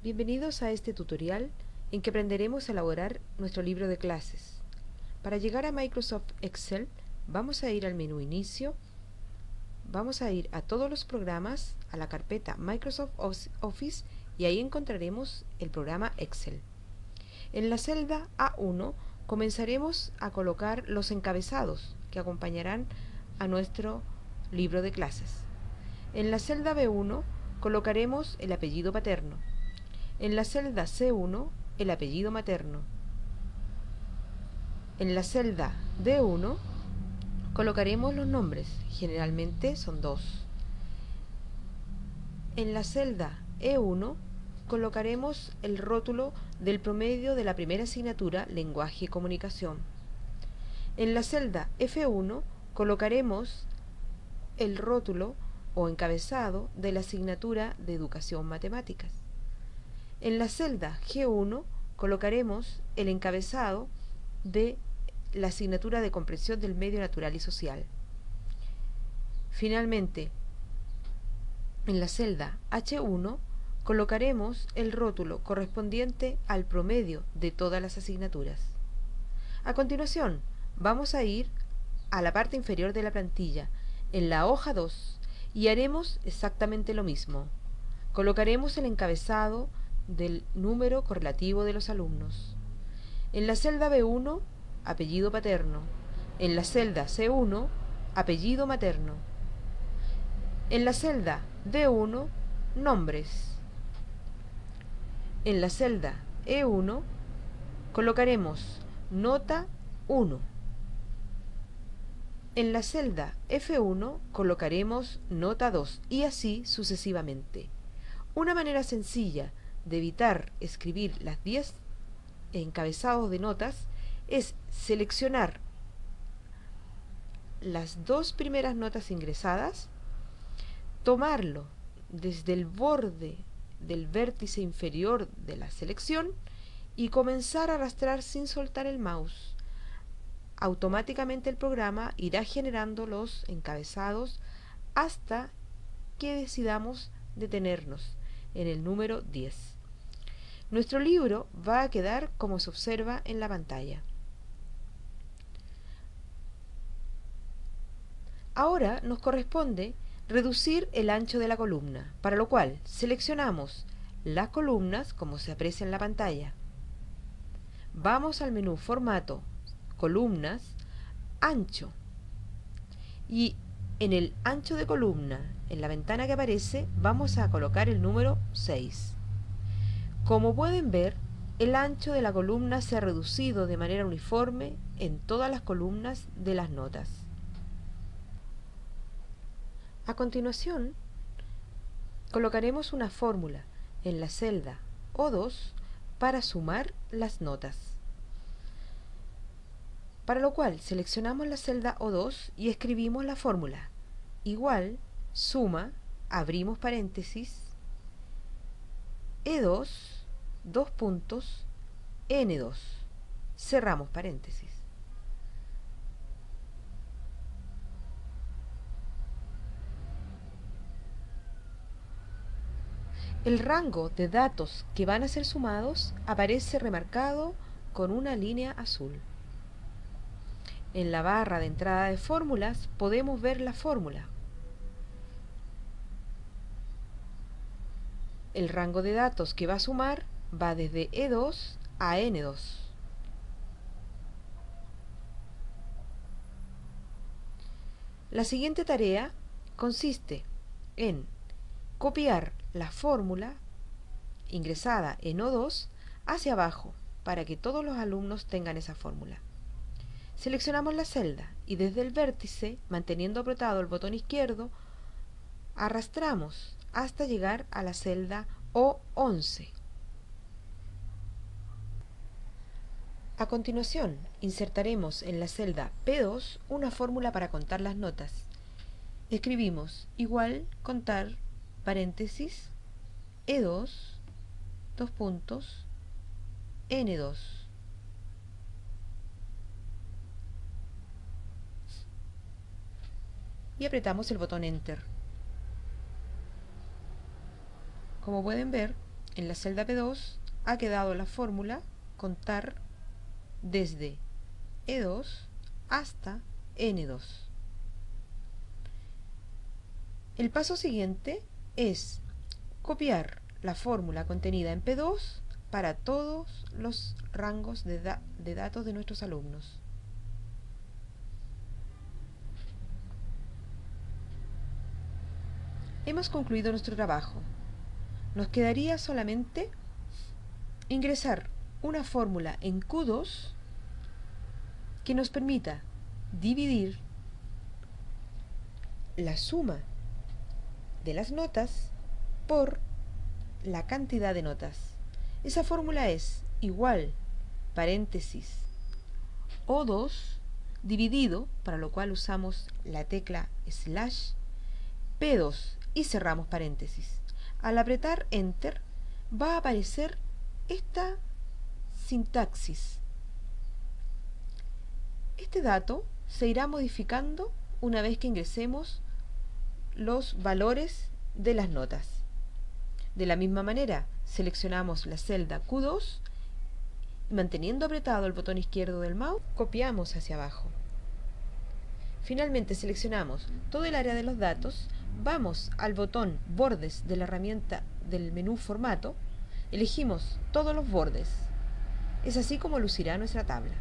Bienvenidos a este tutorial en que aprenderemos a elaborar nuestro libro de clases. Para llegar a Microsoft Excel, vamos a ir al menú Inicio, vamos a ir a todos los programas, a la carpeta Microsoft Office y ahí encontraremos el programa Excel. En la celda A1 comenzaremos a colocar los encabezados que acompañarán a nuestro libro de clases. En la celda B1 colocaremos el apellido paterno. En la celda C1, el apellido materno. En la celda D1 colocaremos los nombres, generalmente son 2. En la celda E1 colocaremos el rótulo del promedio de la primera asignatura Lenguaje y Comunicación. En la celda F1 colocaremos el rótulo o encabezado de la asignatura de Educación Matemáticas. En la celda G1 colocaremos el encabezado de la asignatura de comprensión del medio natural y social. Finalmente, en la celda H1 colocaremos el rótulo correspondiente al promedio de todas las asignaturas. A continuación, vamos a ir a la parte inferior de la plantilla, en la hoja 2, y haremos exactamente lo mismo. Colocaremos el encabezado del número correlativo de los alumnos. En la celda B1, apellido paterno. En la celda C1, apellido materno. En la celda D1, nombres. En la celda E1 colocaremos nota 1. En la celda F1 colocaremos nota 2 y así sucesivamente. Una manera sencilla de evitar escribir las 10 encabezados de notas es seleccionar las 2 primeras notas ingresadas, tomarlo desde el borde del vértice inferior de la selección y comenzar a arrastrar sin soltar el mouse. Automáticamente el programa irá generando los encabezados hasta que decidamos detenernos en el número 10. Nuestro libro va a quedar como se observa en la pantalla. Ahora nos corresponde reducir el ancho de la columna, para lo cual seleccionamos las columnas como se aprecia en la pantalla. Vamos al menú Formato, Columnas, Ancho, y en el ancho de columna, en la ventana que aparece, vamos a colocar el número 6. Como pueden ver, el ancho de la columna se ha reducido de manera uniforme en todas las columnas de las notas. A continuación, colocaremos una fórmula en la celda O2 para sumar las notas. Para lo cual seleccionamos la celda O2 y escribimos la fórmula igual suma, abrimos paréntesis, E2, dos puntos, N2, cerramos paréntesis. El rango de datos que van a ser sumados aparece remarcado con una línea azul. En la barra de entrada de fórmulas podemos ver la fórmula. El rango de datos que va a sumar va desde E2 a N2. La siguiente tarea consiste en copiar la fórmula ingresada en O2 hacia abajo para que todos los alumnos tengan esa fórmula. Seleccionamos la celda y desde el vértice, manteniendo apretado el botón izquierdo, arrastramos hasta llegar a la celda O11. A continuación, insertaremos en la celda P2 una fórmula para contar las notas. Escribimos igual contar paréntesis E2, dos puntos, N2. Y apretamos el botón Enter. Como pueden ver, En la celda B2 ha quedado la fórmula contar desde E2 hasta N2. El paso siguiente es copiar la fórmula contenida en P2 para todos los rangos de datos de nuestros alumnos. Hemos concluido nuestro trabajo. Nos quedaría solamente ingresar una fórmula en Q2 que nos permita dividir la suma de las notas por la cantidad de notas. Esa fórmula es igual, paréntesis, O2 dividido, para lo cual usamos la tecla slash, P2 y cerramos paréntesis. Al apretar Enter va a aparecer esta sintaxis. Este dato se irá modificando una vez que ingresemos los valores de las notas. De la misma manera, seleccionamos la celda Q2 y manteniendo apretado el botón izquierdo del mouse, copiamos hacia abajo. Finalmente seleccionamos todo el área de los datos, vamos al botón Bordes de la herramienta del menú Formato, elegimos todos los bordes. Es así como lucirá nuestra tabla.